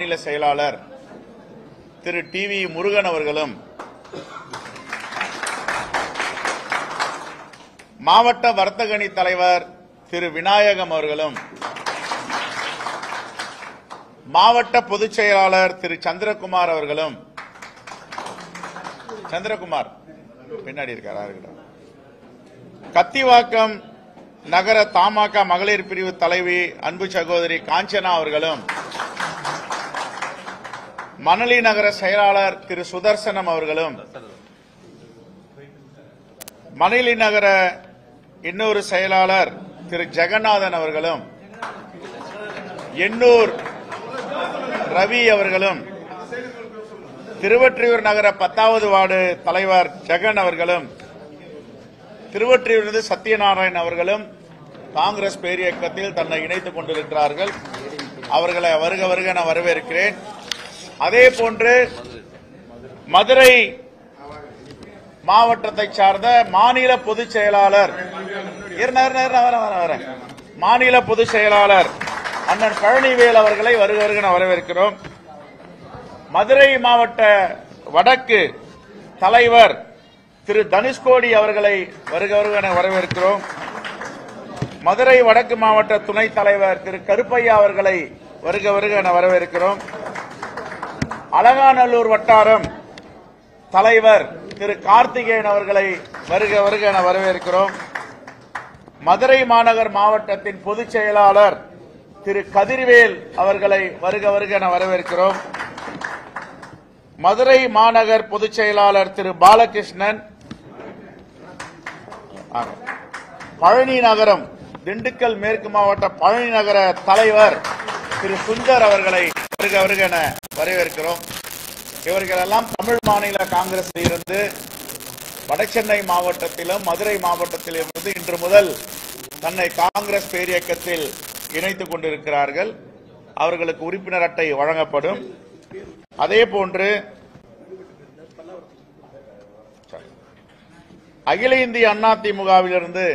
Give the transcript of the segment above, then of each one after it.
மாநில செயலாளர் திரு டிவி முருகன் அவர்களும், மாவட்ட வர்த்தகணி தலைவர் திரு விநாயகம் அவர்களும், மாவட்ட பொதுச் செயலாளர் திரு சந்திரகுமார் அவர்களும், சந்திரகுமார் பின்னாடி இருக்கார், கத்திவாக்கம் நகர தமாக மகளிர் பிரிவு தலைவி அன்பு சகோதரி காஞ்சனா அவர்களும், மணலி நகர செயலாளர் திரு சுதர்சனம் அவர்களும், மணலி நகர இன்னொரு செயலாளர் திரு ஜெகநாதன் அவர்களும், எண்ணூர் ரவி அவர்களும், திருவொற்றியூர் நகர 10வது வார்டு தலைவர் ஜெகன் அவர்களும், திருவொற்றியூரிலிருந்து சத்யநாராயணன் அவர்களும் காங்கிரஸ் பேரியக்கத்தில் தன்னை இணைத்துக் கொண்டிருக்கிறார்கள். அவர்களை வருக வருக நான் வரவேற்கிறேன். அதே போன்று மதுரை மாவட்டத்தை சார்ந்த மாநில பொதுச் செயலாளர் மாநில பொதுச் செயலாளர் அண்ணன் பழனிவேல் அவர்களை வருக வருக நான் வரவேற்கிறோம். மதுரை மாவட்ட வடக்கு தலைவர் திரு தனுஷ்கோடி அவர்களை வருக வருக வரவேற்கிறோம். மதுரை வடக்கு மாவட்ட துணைத் தலைவர் திரு கருப்பையா அவர்களை வருக வருக வரவேற்கிறோம். அலங்காநல்லூர் வட்டாரம் தலைவர் திரு கார்த்திகேயன் அவர்களை வருக வருக வரவேற்கிறோம். மதுரை மாநகர் மாவட்டத்தின் பொதுச் செயலாளர் திரு கதிர்வேல் அவர்களை வருக வருக வரவேற்கிறோம். மதுரை மாநகர் பொதுச் செயலாளர் திரு பாலகிருஷ்ணன், பழனி நகரம் திண்டுக்கல் மேற்கு மாவட்ட பழனி நகர தலைவர் திரு சுந்தர் அவர்களை வருக வருக வரவேற்கிறோம். இவர்களெல்லாம் தமிழ் மாநில காங்கிரஸில் இருந்து வடசென்னை மாவட்டத்திலும் மதுரை மாவட்டத்திலும் இருந்து இன்று முதல் தன்னை காங்கிரஸ் பேரியக்கத்தில் இணைத்துக் கொண்டிருக்கிறார்கள். அவர்களுக்கு உறுப்பினர் அட்டை வழங்கப்படும். அதே போன்று அகில இந்திய அண்ணா திமுகவிலிருந்து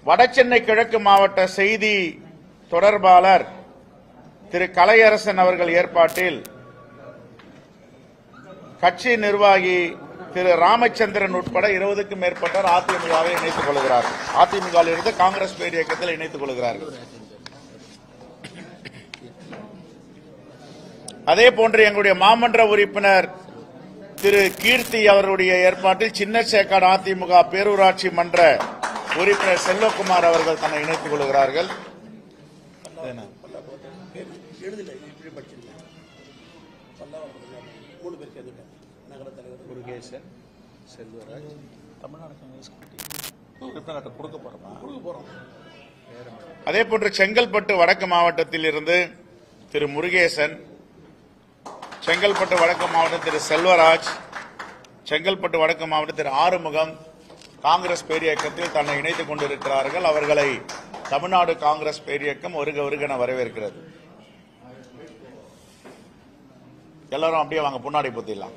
வடசென்னை கிழக்கு மாவட்ட செய்தி தொடர்பாளர் திரு கலையரசன் அவர்கள் ஏற்பாட்டில் கட்சி நிர்வாகி திரு ராமச்சந்திரன் உட்பட 20க்கும் மேற்பட்டோர் அதிமுகவை இணைத்துக் கொள்கிறார்கள். அதிமுகவில் இருந்து காங்கிரஸ் பேரியக்கத்தில் இணைத்துக் கொள்கிறார்கள். அதே போன்று எங்களுடைய மாமன்ற உறுப்பினர் திரு கீர்த்தி அவருடைய ஏற்பாட்டில் சின்ன சேக்காடு அதிமுக பேரூராட்சி மன்ற உறுப்பினர் செல்வகுமார் அவர்கள் தன்னை இணைத்துக் கொள்கிறார்கள். அதே போன்று செங்கல்பட்டு வடக்கு மாவட்டத்தில் இருந்து திரு முருகேசன், செங்கல்பட்டு வடக்கு மாவட்டம் திரு செல்வராஜ், செங்கல்பட்டு வடக்கு மாவட்டம் திரு ஆறுமுகம் காங்கிரஸ் பேரியக்கத்தில் தன்னை இணைத்துக் கொண்டிருக்கிறார்கள். அவர்களை தமிழ்நாடு காங்கிரஸ் பேரியக்கம் வருக வருக வரவேற்கிறது. எல்லாரும் அப்படியே வாங்க, முன்னாடி போத்திடலாம்.